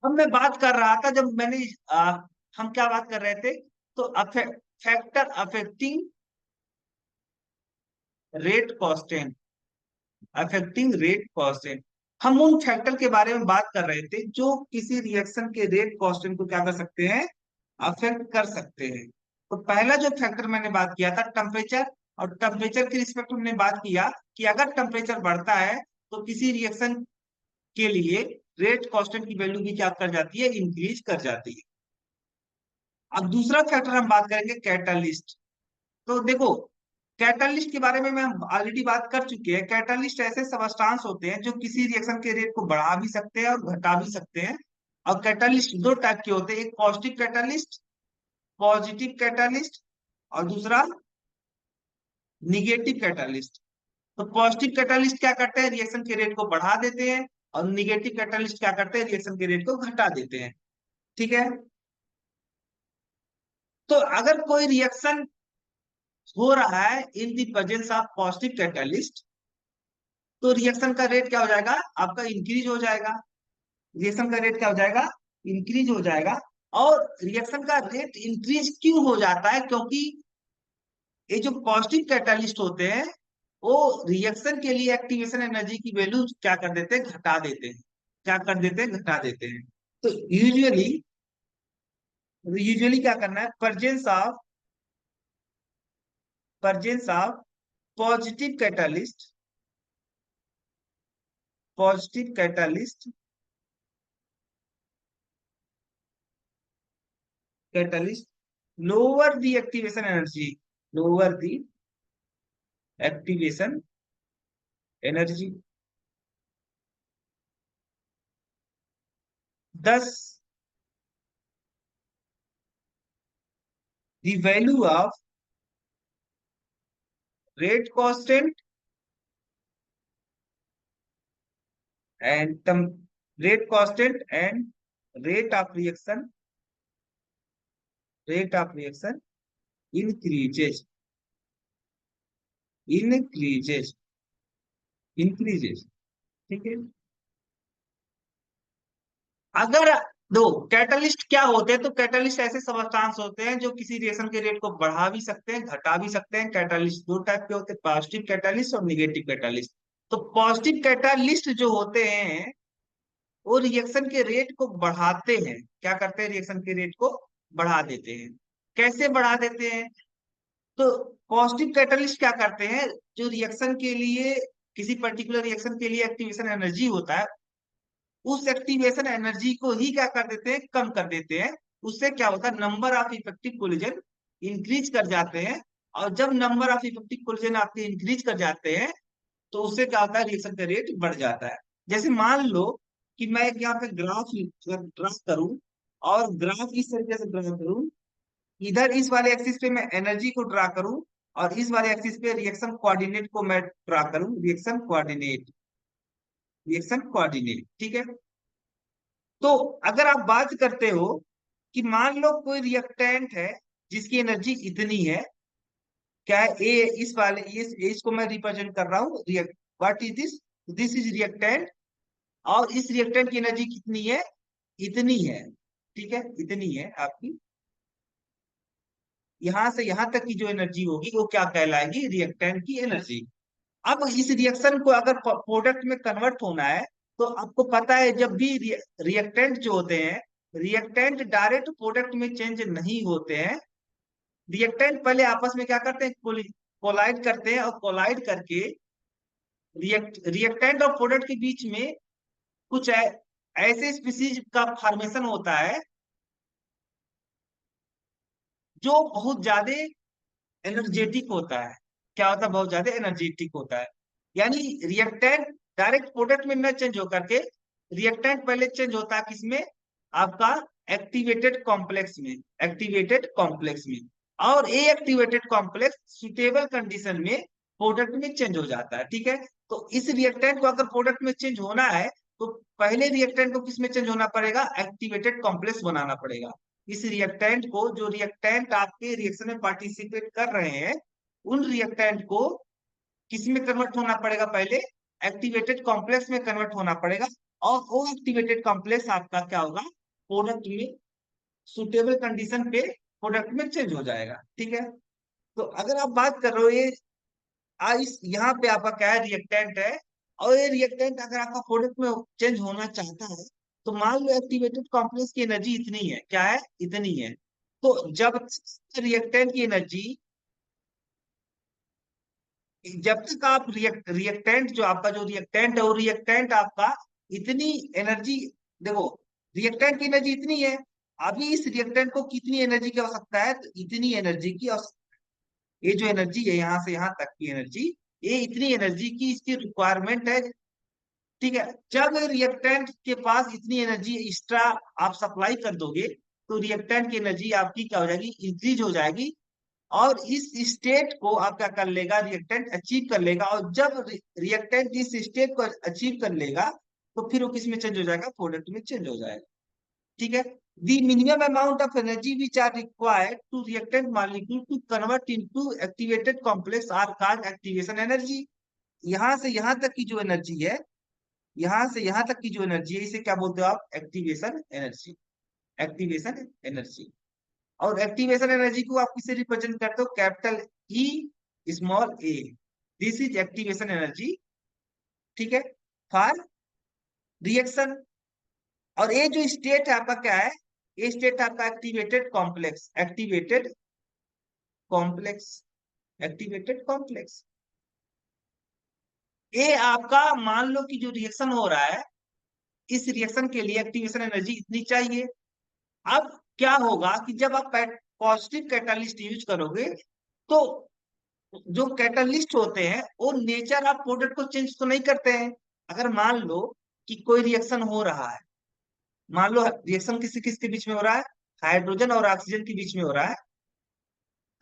अब मैं बात कर रहा था, जब हम क्या बात कर रहे थे, तो फैक्टर अफेक्टिंग रेट कांस्टेंट। हम उन फैक्टर के बारे में बात कर रहे थे जो किसी रिएक्शन के रेट कांस्टेंट को क्या कर सकते हैं, अफेक्ट कर सकते हैं। तो पहला जो फैक्टर मैंने बात किया था टेम्परेचर, और टेम्परेचर के रिस्पेक्ट में हमने बात किया कि अगर टेम्परेचर बढ़ता है तो किसी रिएक्शन के लिए रेट कांस्टेंट की वैल्यू भी क्या कर जाती है, इंक्रीज कर जाती है। अब दूसरा फैक्टर हम बात करेंगे कैटलिस्ट। तो देखो, कैटलिस्ट के बारे में हम ऑलरेडी बात कर चुके हैं। कैटलिस्ट ऐसे सबस्टांस होते हैं जो किसी रिएक्शन के रेट को बढ़ा भी सकते हैं और घटा भी सकते हैं। और कैटलिस्ट दो टाइप के होते हैं, एक पॉजिटिव कैटलिस्ट और दूसरा निगेटिव कैटलिस्ट। तो पॉजिटिव कैटलिस्ट क्या करते हैं, रिएक्शन के रेट को बढ़ा देते हैं, और निगेटिव कैटलिस्ट क्या करते हैं, रिएक्शन के रेट को घटा देते हैं। ठीक है। तो अगर कोई रिएक्शन हो रहा है in the presence of positive catalyst, तो रिएक्शन का रेट क्या हो जाएगा, आपका इंक्रीज हो जाएगा। रिएक्शन का रेट क्या हो जाएगा, इंक्रीज हो जाएगा। और रिएक्शन का रेट इंक्रीज क्यों हो जाता है, क्योंकि ये जो पॉजिटिव कैटलिस्ट होते हैं वो रिएक्शन के लिए एक्टिवेशन एनर्जी की वैल्यू क्या कर देते हैं, घटा देते हैं। क्या कर देते हैं, घटा देते हैं। तो यूजुअली यूजुअली क्या करना है, presence of positive catalyst, positive catalyst lower the activation energy, lower the activation energy, thus the value of rate constant and rate constant and rate of reaction, rate of reaction increases, increases, increases। ठीक है। अगर दो catalyst क्या होते हैं, तो catalyst ऐसे substance होते हैं जो किसी रिएक्शन के रेट को बढ़ा भी सकते हैं, घटा भी सकते हैं। कैटलिस्ट दो टाइप के होते हैं, पॉजिटिव कैटलिस्ट और निगेटिव कैटलिस्ट। तो पॉजिटिव कैटलिस्ट जो होते हैं वो रिएक्शन के रेट को बढ़ाते हैं। क्या करते हैं, रिएक्शन के रेट को बढ़ा देते हैं। कैसे बढ़ा देते हैं, तो पॉजिटिव कैटलिस्ट क्या करते हैं, जो रिएक्शन के लिए, किसी पर्टिकुलर रिएक्शन के लिए एक्टिवेशन एनर्जी होता है, उस एक्टिवेशन एनर्जी को ही क्या कर देते हैं, कम कर देते हैं। उससे क्या होता है, number of effective collision increase कर जाते हैं। और जब नंबर ऑफ इफेक्टिव कोलिजन आपके इंक्रीज कर जाते हैं, तो उससे क्या होता है, रिएक्शन का रेट बढ़ जाता है। जैसे मान लो कि मैं एक यहाँ पे ग्राफ ड्रा करूं, और ग्राफ इस तरीके से ड्रा करूं, इधर इस वाले एक्सिस पे मैं एनर्जी को ड्रा करूं, और इस वाले एक्सिस पे रिएक्शन कोऑर्डिनेट को मैं ड्रा करूं, रिएक्शन कोऑर्डिनेट। ठीक है। तो अगर आप बात करते हो कि मान लो कोई रिएक्टेंट है जिसकी एनर्जी इतनी है, क्या है, ए, इस वाले इसको मैं रिप्रेजेंट कर रहा हूँ, react, what is this, this is reactant. और इस रिएक्टेंट की एनर्जी कितनी है, इतनी है। ठीक है, इतनी है आपकी। यहां से यहां तक की जो एनर्जी होगी वो क्या कहलाएगी, रिएक्टेंट की एनर्जी। अब इस रिएक्शन को अगर प्रोडक्ट में कन्वर्ट होना है, तो आपको पता है जब भी रिएक्टेंट जो होते हैं, रिएक्टेंट डायरेक्ट प्रोडक्ट में चेंज नहीं होते हैं। रिएक्टेंट पहले आपस में क्या करते हैं, कोलाइड करते हैं, और कोलाइड करके रिएक्टेंट और प्रोडक्ट के बीच में कुछ ऐसे स्पीसीज का फॉर्मेशन होता है जो बहुत ज्यादा एनर्जेटिक होता है। क्या होता है, बहुत ज्यादा एनर्जेटिक होता है। यानी रिएक्टेंट डायरेक्ट प्रोडक्ट में न चेंज होकर के, रिएक्टेंट पहले चेंज होता है किसमें, आपका एक्टिवेटेड कॉम्प्लेक्स में, एक्टिवेटेड कॉम्प्लेक्स में। और ये एक्टिवेटेड कॉम्प्लेक्स सुटेबल कंडीशन में प्रोडक्ट में चेंज हो जाता है। ठीक है। तो इस रिएक्टेंट को अगर प्रोडक्ट में चेंज होना है, तो पहले रिएक्टेंट को किस में चेंज होना पड़ेगा, एक्टिवेटेड कॉम्प्लेक्स बनाना पड़ेगा। इस रिएक्टेंट को, जो रिएक्टेंट आपके रिएक्शन में पार्टिसिपेट कर रहे हैं, उन रिएक्टेंट को किस में कन्वर्ट होना पड़ेगा, पहले एक्टिवेटेड कॉम्प्लेक्स में कन्वर्ट होना पड़ेगा। और वो एक्टिवेटेड कॉम्प्लेक्स आपका क्या होगा, प्रोडक्ट में सुटेबल कंडीशन पे प्रोडक्ट में चेंज हो जाएगा। ठीक है। तो अगर आप बात कर रहे हो, ये इस यहाँ पे आपका क्या है, रिएक्टेंट है। और ये रिएक्टेंट अगर आपका प्रोडक्ट में चेंज होना चाहता है, तो मान लो एक्टिवेटेड कॉम्प्लेक्स की एनर्जी इतनी है, क्या है, इतनी है। तो जब रिएक्टेंट की एनर्जी, जब तक आप रिएक्टेंट, जो आपका जो रिएक्टेंट है, वो रिएक्टेंट आपका इतनी एनर्जी, देखो, रिएक्टेंट की एनर्जी इतनी है। अभी इस रिएक्टेंट को कितनी एनर्जी की आवश्यकता है, तो इतनी एनर्जी की आवश्यकता ये जो एनर्जी है यहाँ से यहाँ तक की एनर्जी, ये इतनी एनर्जी की इसकी रिक्वायरमेंट है। ठीक है, जब रिएक्टेंट के पास इतनी एनर्जी एक्स्ट्रा आप सप्लाई कर दोगे, तो रिएक्टेंट की एनर्जी आपकी क्या हो जाएगी, इंक्रीज हो जाएगी। और इस स्टेट को आप क्या कर लेगा, रिएक्टेंट अचीव कर लेगा। और जब रिएक्टेंट इस स्टेट को अचीव कर लेगा, तो फिर वो किस में चेंज हो जाएगा, प्रोडक्ट में चेंज हो जाएगा। ठीक है, the minimum amount of energy which are required to reactant molecule to convert into activated complex are called activation energy। यहाँ से यहाँ तक की जो एनर्जी है, यहाँ से यहाँ तक की जो एनर्जी है, इसे क्या बोलते हो आप, एक्टिवेशन एनर्जी। Activation energy. और एक्टिवेशन एनर्जी को आप किसे रिप्रेजेंट करते हो, capital E small A. This is activation energy. ठीक है, फॉर रिएक्शन। और ये जो स्टेट है आपका क्या है, ये स्टेट आपका activated complex, activated complex, activated complex. ये आपका मान लो कि जो रिएक्शन हो रहा है, इस रिएक्शन के लिए एक्टिवेशन एनर्जी इतनी चाहिए। अब क्या होगा कि जब आप पॉजिटिव कैटालिस्ट यूज करोगे, तो जो कैटालिस्ट होते हैं वो नेचर ऑफ प्रोडक्ट को चेंज तो नहीं करते हैं। अगर मान लो कि कोई रिएक्शन हो रहा है, मान लो रिएक्शन किसी किसके बीच में हो रहा है, हाइड्रोजन और ऑक्सीजन के बीच में हो रहा है।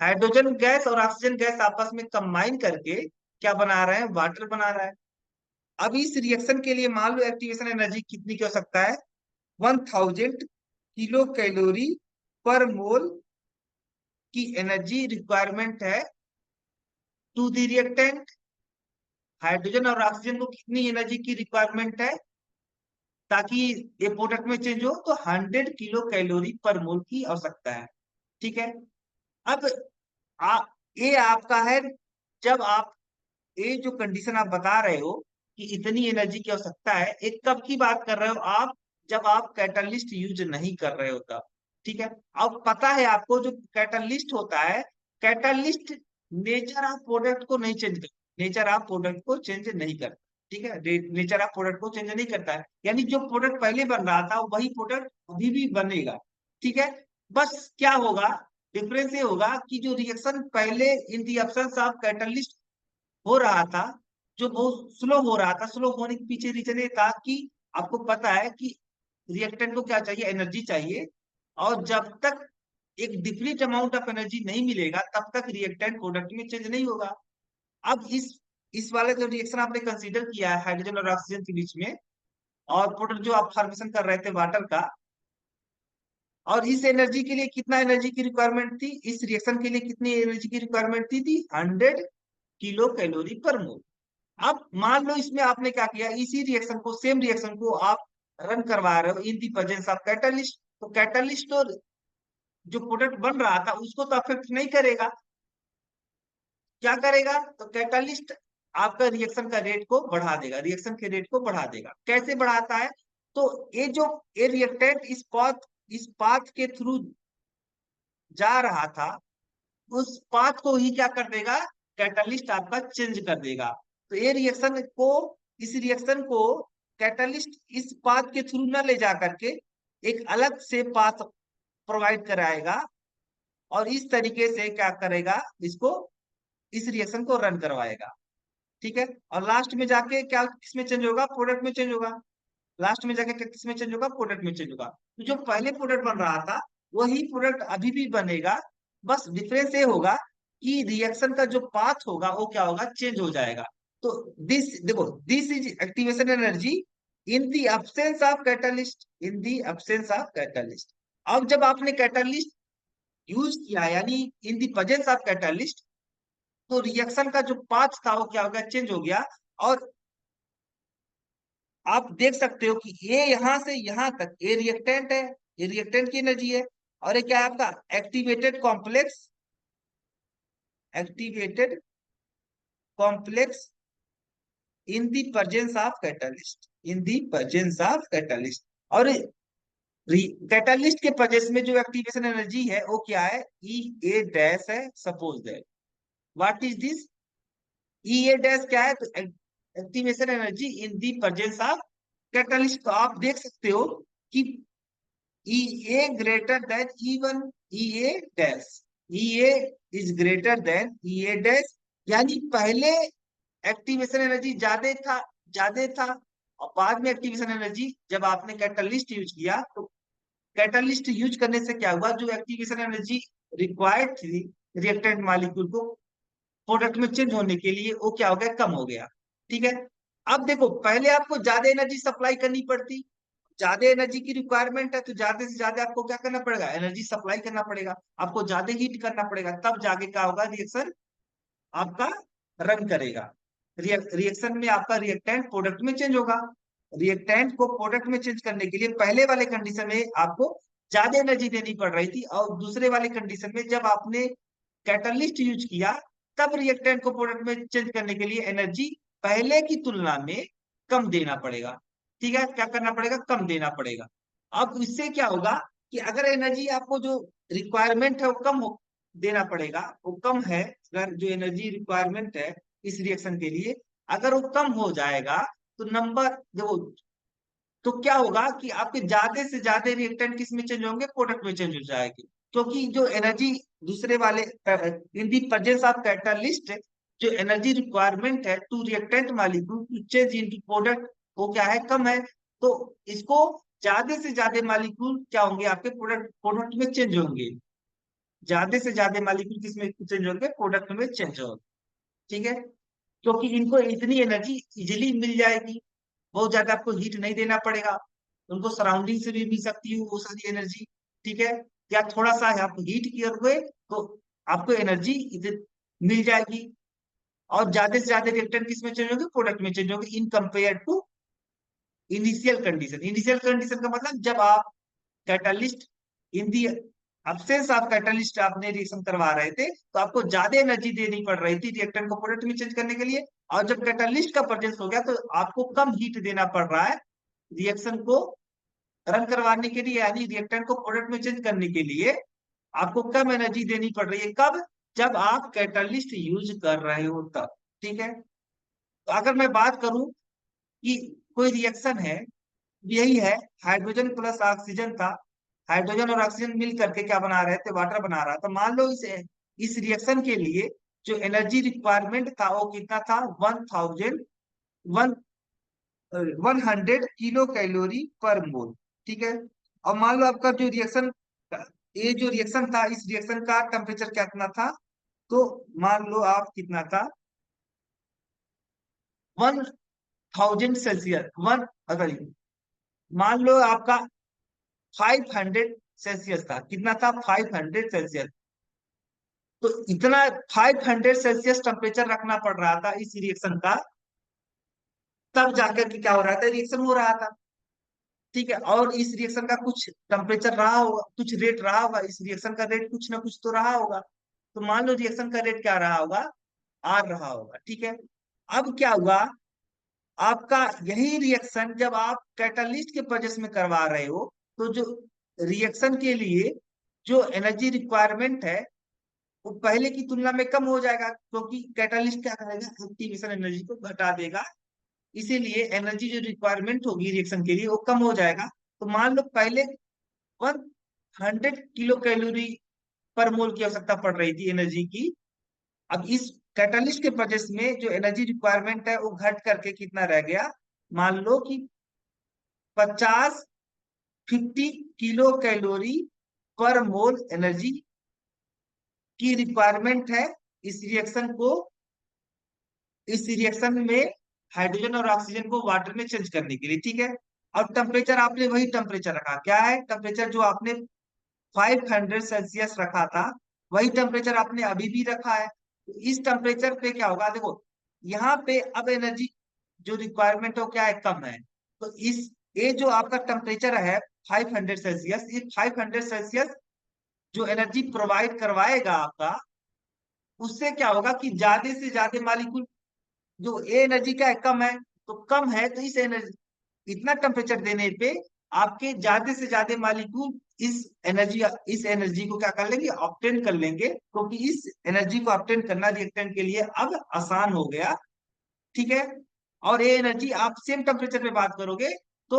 हाइड्रोजन गैस और ऑक्सीजन गैस आपस में कंबाइन करके क्या बना रहे हैं, वाटर बना रहा है। अब इस रिएक्शन के लिए मान लो एक्टिवेशन एनर्जी कितनी की हो सकता है, 1000 किलो कैलोरी पर मोल की एनर्जी रिक्वायरमेंट है टू द रिएक्टेंट। हाइड्रोजन और ऑक्सीजन को कितनी एनर्जी की रिक्वायरमेंट है ताकि ये प्रोडक्ट में चेंज हो, तो 100 किलो कैलोरी पर मोल की आवश्यकता है। ठीक है, अब ये आपका है, जब आप ये जो कंडीशन आप बता रहे हो कि इतनी एनर्जी की आवश्यकता है, एक कब की बात कर रहे हो आप, जब आप कैटलिस्ट यूज नहीं कर रहे हो तब। ठीक है, अब पता है आपको जो कैटलिस्ट होता है, कैटलिस्ट नेचर ऑफ प्रोडक्ट को नहीं चेंज करता, नेचर ऑफ प्रोडक्ट को चेंज नहीं करता। ठीक है, नेचर ऑफ प्रोडक्ट को चेंज नहीं करता है, यानी जो प्रोडक्ट पहले बन रहा था वही प्रोडक्ट अभी भी बनेगा। ठीक है, बस क्या होगा, डिफरेंस ये होगा कि जो रिएक्शन पहले इन दी एब्सेंस ऑफ कैटलिस्ट हो रहा था, जो बहुत स्लो हो रहा था, स्लो होने के पीछे रीजन ये था कि आपको पता है कि रिएक्टेंट को क्या चाहिए, एनर्जी चाहिए। और जब तक एक डिफिनिट अमाउंट ऑफ एनर्जी नहीं मिलेगा, तब तक रिएक्टेंट प्रोडक्ट में चेंज नहीं होगा। अब इस वाले जो रिएक्शन आपने कंसीडर किया है हाइड्रोजन और ऑक्सीजन के बीच में, और प्रोडक्ट जो आप फॉर्मेशन कर रहे थे वाटर का, और इस एनर्जी के लिए कितना एनर्जी की रिक्वायरमेंट थी, इस रिएक्शन के लिए कितनी एनर्जी की रिक्वायरमेंट थी 100 किलो कैलोरी पर मोल। अब मान लो इसमें आपने क्या किया, इसी रिएक्शन को, सेम रिएक्शन को आप रन करवा रहे हो इन दी प्रेजेंस ऑफ कैटलिस्ट, तो कैटलिस्ट तो जो प्रोडक्ट बन रहा था उसको तो अफेक्ट नहीं करेगा। क्या करेगा, तो कैटलिस्ट आपका रिएक्शन का रेट को बढ़ा देगा, रिएक्शन के रेट को बढ़ा देगा। कैसे बढ़ाता है, तो ये जो ये रिएक्टेंट इस पाथ के थ्रू जा रहा था, उस पाथ को ही क्या कर देगा, कैटलिस्ट आपका चेंज कर देगा। तो ये रिएक्शन को, इस रिएक्शन को कैटलिस्ट इस पाथ के थ्रू न ले जा करके एक अलग से पाथ प्रोवाइड कराएगा, और इस तरीके से क्या करेगा, इसको, इस रिएक्शन को रन करवाएगा। ठीक है, और लास्ट में जाके क्या किसमें चेंज होगा, प्रोडक्ट में चेंज होगा। लास्ट में जाके क्या किसमें चेंज होगा, प्रोडक्ट में चेंज होगा। तो जो पहले प्रोडक्ट बन रहा था वही प्रोडक्ट अभी भी बनेगा, बस डिफरेंस ये होगा कि रिएक्शन का जो पाथ होगा वो क्या होगा, चेंज हो जाएगा। तो दिस देखो, this is activation energy in the absence of catalyst, in the absence of catalyst. अब जब आपने कैटलिस्ट यूज किया, यानी in the presence of catalyst, तो रिएक्शन का जो पाथ था वो क्या हो गया, चेंज हो गया। और आप देख सकते हो कि ये यहां से यहां तक ये रिएक्टेंट है, ये रिएक्टेंट की एनर्जी है। और ये क्या है आपका, activated complex, activated complex in the presence of catalyst, in the presence of catalyst. और कैटलिस्ट के प्रेजेंस में जो एक्टिवेशन एनर्जी है वो क्या है, ई ए डैश है, suppose that. What is this, E A dash क्या है, तो activation energy in the presence of catalyst. तो आप देख सकते हो कि E A greater than E one E A dash. E A is greater than E A dash, यानी पहले एक्टिवेशन एनर्जी ज्यादा था और बाद में एक्टिवेशन एनर्जी जब आपने कैटलिस्ट यूज किया तो कैटलिस्ट यूज करने से क्या हुआ, जो एक्टिवेशन एनर्जी रिक्वायर्ड थी रिएक्टेंट मॉलिक्यूल को प्रोडक्ट में चेंज होने के लिए, वो क्या हो गया, कम हो गया। ठीक है। अब देखो, पहले आपको ज्यादा एनर्जी सप्लाई करनी पड़ती, ज्यादा एनर्जी की रिक्वायरमेंट है तो ज्यादा से ज्यादा आपको क्या करना पड़ेगा, एनर्जी सप्लाई करना पड़ेगा, आपको ज्यादा हीट करना पड़ेगा, तब जाके क्या होगा, रिएक्शन आपका रन करेगा। रिएक्शन में आपका रिएक्टेंट प्रोडक्ट में चेंज होगा। रिएक्टेंट को प्रोडक्ट में चेंज करने के लिए पहले वाले कंडीशन में आपको ज्यादा एनर्जी देनी पड़ रही थी, और दूसरे वाले कंडीशन में जब आपने कैटलिस्ट यूज किया तब रिएक्टेंट को प्रोडक्ट में चेंज करने के लिए एनर्जी पहले की तुलना में कम देना पड़ेगा। ठीक है, क्या करना पड़ेगा, कम देना पड़ेगा। अब इससे क्या होगा कि अगर एनर्जी आपको जो रिक्वायरमेंट है वो कम हो देना पड़ेगा, वो कम है, अगर जो एनर्जी रिक्वायरमेंट है इस रिएक्शन के लिए अगर वो कम हो जाएगा तो नंबर देखो, तो क्या होगा कि आपके ज्यादा से ज्यादा रिएक्टेंट किस में चेंज होंगे, प्रोडक्ट में चेंज हो जाएगी, क्योंकि जो एनर्जी दूसरे वाले in the presence of catalyst जो एनर्जी रिक्वायरमेंट है to reactant molecule to change into product, वो क्या है, कम है। तो इसको ज्यादा से ज्यादा मॉलिक्यूल क्या होंगे, आपके प्रोडक्ट प्रोडक्ट में चेंज होंगे, ज्यादा से ज्यादा मॉलिक्यूल किस में चेंज होंगे, प्रोडक्ट में चेंज होंगे। ठीक है, क्योंकि इनको इतनी एनर्जी इजिली मिल जाएगी, बहुत ज्यादा आपको हीट नहीं देना पड़ेगा, उनको सराउंडिंग से भी मिल सकती है वो सारी एनर्जी। ठीक है, या थोड़ा सा आप हीट किए हुए तो आपको एनर्जी इधर मिल जाएगी, और ज्यादा से ज्यादा रिएक्टेंट किस में चेंज होंगे, प्रोडक्ट में चेंज होंगे, in compare to initial condition. Initial condition का मतलब जब आप catalyst in the absence of catalyst आपने रिएक्शन करवा रहे थे तो आपको ज्यादा एनर्जी देनी पड़ रही थी रिएक्टेंट को प्रोडक्ट में चेंज करने के लिए, और जब कैटलिस्ट का प्रेजेंस हो गया तो आपको कम हीट देना पड़ रहा है रिएक्शन को रन करवाने के लिए, यानी रिएक्टेंट को प्रोडक्ट में चेंज करने के लिए आपको कम एनर्जी देनी पड़ रही है। कब, जब आप कैटलिस्ट यूज कर रहे हो तब। ठीक है, तो अगर मैं बात करूं कि कोई रिएक्शन है, यही है, हाइड्रोजन प्लस ऑक्सीजन था, हाइड्रोजन और ऑक्सीजन मिल करके क्या बना रहे थे, वाटर बना रहा था। मान लो इस रिएक्शन के लिए जो एनर्जी रिक्वायरमेंट था वो कितना था, 1000 वन 100 किलो कैलोरी पर मोल। ठीक है, और मान लो आपका जो रिएक्शन, ये जो रिएक्शन था इस रिएक्शन का टेम्परेचर कितना था, तो मान लो आप कितना था, 1000 सेल्सियस, वन, अगर मान लो आपका 500 सेल्सियस था, कितना था, 500 सेल्सियस। तो इतना 500 सेल्सियस टेम्परेचर रखना पड़ रहा था इस रिएक्शन का, तब जाकर के क्या हो रहा था, रिएक्शन हो रहा था। ठीक है, और इस रिएक्शन का कुछ टेम्परेचर रहा होगा, कुछ रेट रहा होगा, इस रिएक्शन का रेट कुछ ना कुछ तो रहा होगा। तो मान लो रिएक्शन का रेट क्या रहा होगा, आर रहा होगा। ठीक है, अब क्या हुआ, आपका यही रिएक्शन जब आप कैटलिस्ट के प्रोसेस में करवा रहे हो तो जो रिएक्शन के लिए जो एनर्जी रिक्वायरमेंट है वो पहले की तुलना में कम हो जाएगा, क्योंकि कैटलिस्ट क्या करेगा, एक्टिवेशन एनर्जी को घटा देगा, इसीलिए एनर्जी जो रिक्वायरमेंट होगी रिएक्शन के लिए वो कम हो जाएगा। तो मान लो पहले 100 किलो कैलोरी पर मोल की आवश्यकता पड़ रही थी एनर्जी की, अब इस कैटलिस्ट के प्रोसेस में जो एनर्जी रिक्वायरमेंट है वो घट करके कितना रह गया, मान लो कि 50 किलो कैलोरी पर मोल एनर्जी की रिक्वायरमेंट है इस रिएक्शन को, इस रिएक्शन में हाइड्रोजन और ऑक्सीजन को वाटर में चेंज करने के लिए। ठीक है, और टेम्परेचर आपने वही टेम्परेचर रखा, क्या है टेम्परेचर जो आपने 500 सेल्सियस रखा था वही टेम्परेचर आपने अभी भी रखा है। तो इस टेम्परेचर पे क्या होगा, देखो यहाँ पे अब एनर्जी जो रिक्वायरमेंट हो क्या है, कम है। तो इस ये जो आपका टेम्परेचर है 500 सेल्सियस, ये 500 सेल्सियस जो एनर्जी प्रोवाइड करवाएगा आपका, उससे क्या होगा कि ज्यादा से ज्यादा मालिक्यूल जो ए एनर्जी का है, कम है, तो कम है तो इस एनर्जी इतना टेम्परेचर देने पे आपके ज्यादा से ज्यादा मालिक्यूल इस एनर्जी को क्या कर लेंगे, ऑब्टेन कर लेंगे, क्योंकि इस एनर्जी को ऑब्टेन करना रिएक्टेंट के लिए अब आसान हो गया। ठीक है, और ये एनर्जी आप सेम टेम्परेचर पे बात करोगे तो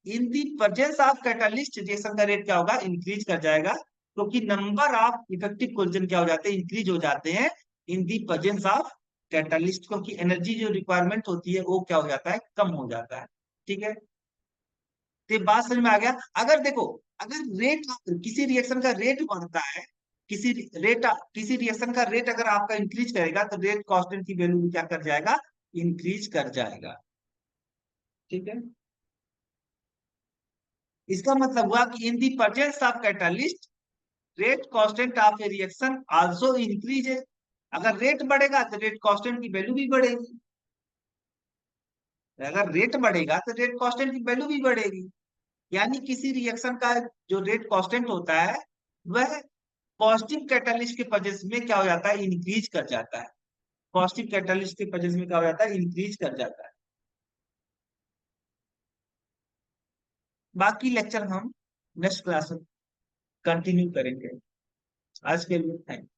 in the presence of catalyst reaction का रेट क्या होगा, इंक्रीज कर जाएगा। क्योंकि नंबर ऑफ इफेक्टिव कोलिजन क्या हो जाते हैं, इंक्रीज हो जाते हैं इन दी प्रेजेंस ऑफ कैटलिस्ट, क्योंकि एनर्जी जो रिक्वायरमेंट होती है वो क्या हो जाता है, कम हो जाता है। ठीक है, तो ये बात समझ में आ गया। अगर देखो, अगर रेट, किसी रिएक्शन का रेट बढ़ता है, किसी रेट, किसी रिएक्शन का रेट अगर आपका इंक्रीज करेगा तो रेट कांस्टेंट की वैल्यू भी क्या कर जाएगा, इंक्रीज कर जाएगा। ठीक है, इसका मतलब हुआ कि in the presence of catalyst rate constant of a reaction also increase है। अगर रेट बढ़ेगा तो रेट कांस्टेंट की वैल्यू भी बढ़ेगी, अगर रेट बढ़ेगा तो रेट कांस्टेंट की वैल्यू भी बढ़ेगी। यानी किसी रिएक्शन का जो रेट कांस्टेंट होता है वह पॉजिटिव कैटलिस्ट के प्रेजेंस में क्या हो जाता है, इंक्रीज कर जाता है। पॉजिटिव कैटलिस्ट के प्रेजेंस में क्या हो जाता है, इंक्रीज कर जाता है। बाकी लेक्चर हम नेक्स्ट क्लास में कंटिन्यू करेंगे। आज के लिए थैंक